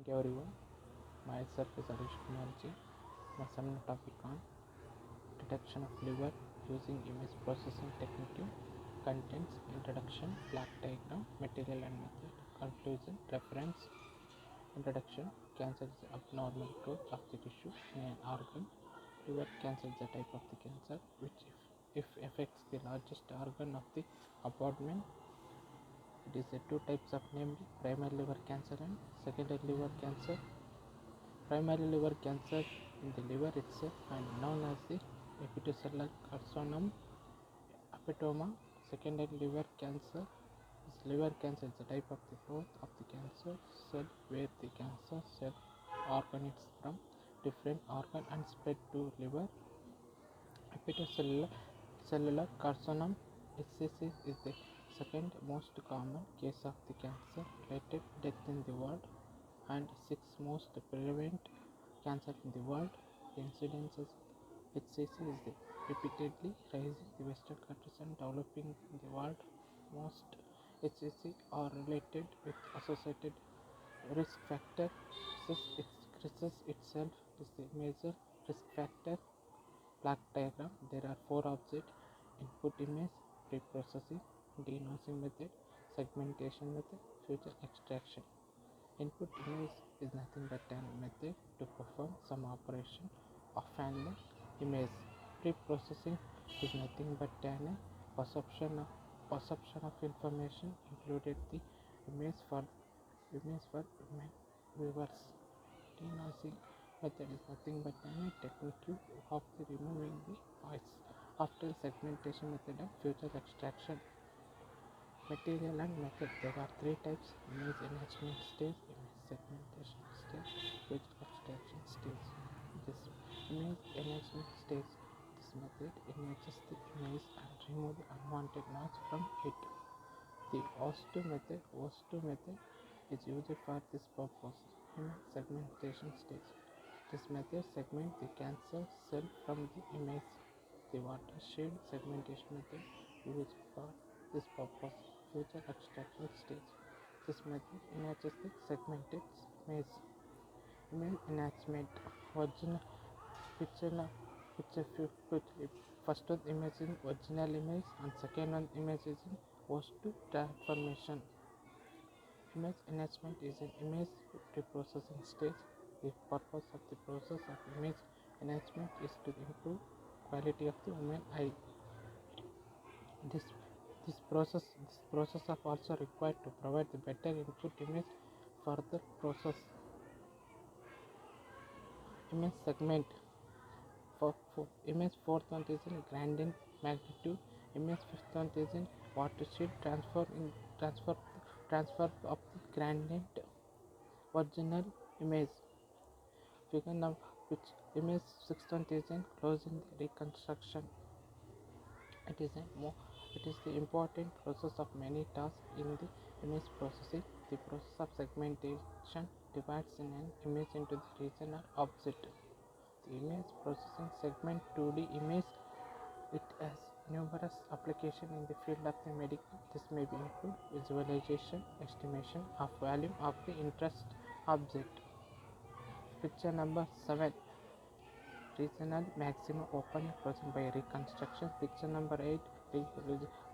everyone, myself is Arish Kumarji. My seminar topic on detection of liver using image processing technique, contents, introduction, black diagram, material and method, conclusion, reference. Introduction: cancer is abnormal growth of the tissue in an organ. Liver cancer is a type of the cancer which, if affects the largest organ of the abdomen, it is two types of, namely primary liver cancer and secondary liver cancer. Primary liver cancer in the liver itself and known as the hepatocellular carcinoma hepatoma. Secondary liver cancer is liver cancer is a type of the growth of the cancer cell where the cancer cell originates from different organ and spread to liver. Hepatocellular carcinoma (HCC) is the second most common cause of the cancer-related death in the world and sixth most prevalent cancer in the world. The incidence of HCC is repeatedly rising in the Western countries and developing in the world. Most HCC are related with associated risk factor. Crisis itself is the major risk factor. Black diagram: there are four objects: input image, pre-processing, denoising method, segmentation method, future extraction. Input image is nothing but an method to perform some operation of an image. Pre-processing is nothing but an perception of information included the image for viewers. Denoising method is nothing but a technique of removing the noise. After segmentation method and future extraction. Material and method: there are three types: image enhancement stage, image segmentation stage, future extraction stage. This image enhancement stage, this method enhances the image and remove the unwanted noise from it. The OS2 method is used for this purpose. Image segmentation stage, this method segments the cancer cell from the image. The watershed segmentation method used for this purpose. Future extraction stage, this method enhances the segmented image. Image enhancement: original picture first one image in original image and second one image is in OS2 transformation. Image enhancement is an image reprocessing stage. The purpose of the process of image enhancement is to improve quality of the human eye. This process of also required to provide the better input image for the process. Image segment: for image fourth one is in gradient magnitude. Image fifth one is in watershed transfer of the gradient original image. Figure number which image sixth one is in closing the reconstruction. It is the important process of many tasks in the image processing. The process of segmentation divides an image into the region or object. The image processing segment 2D image. It has numerous applications in the field of the medical. This may be include visualization, estimation of value of the interest object. Picture number 7. Regional maxima open and closing by reconstruction. Picture number 8.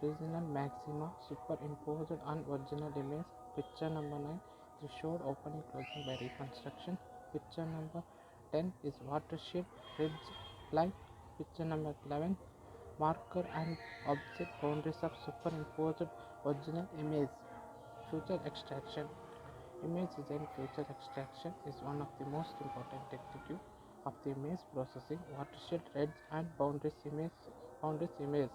Regional maxima superimposed on original image. Picture number 9. Threshold opening closing by reconstruction. Picture number 10 is watershed ridge line. Picture number 11. Marker and object boundaries of superimposed original image. Future extraction. Image design. Future extraction is one of the most important techniques of the image processing. Watershed edge and boundaries image.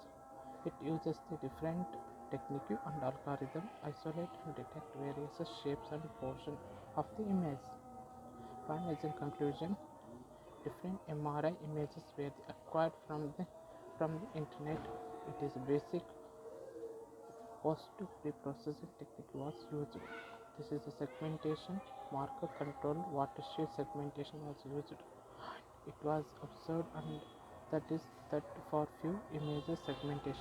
It uses the different technique and algorithm isolate and detect various shapes and portions of the image. Finalizing conclusion: different MRI images were acquired from the internet. It is basic OS2 preprocessing technique was used. This is a segmentation marker control. Watershed segmentation was used. It was observed and that for few images segmentation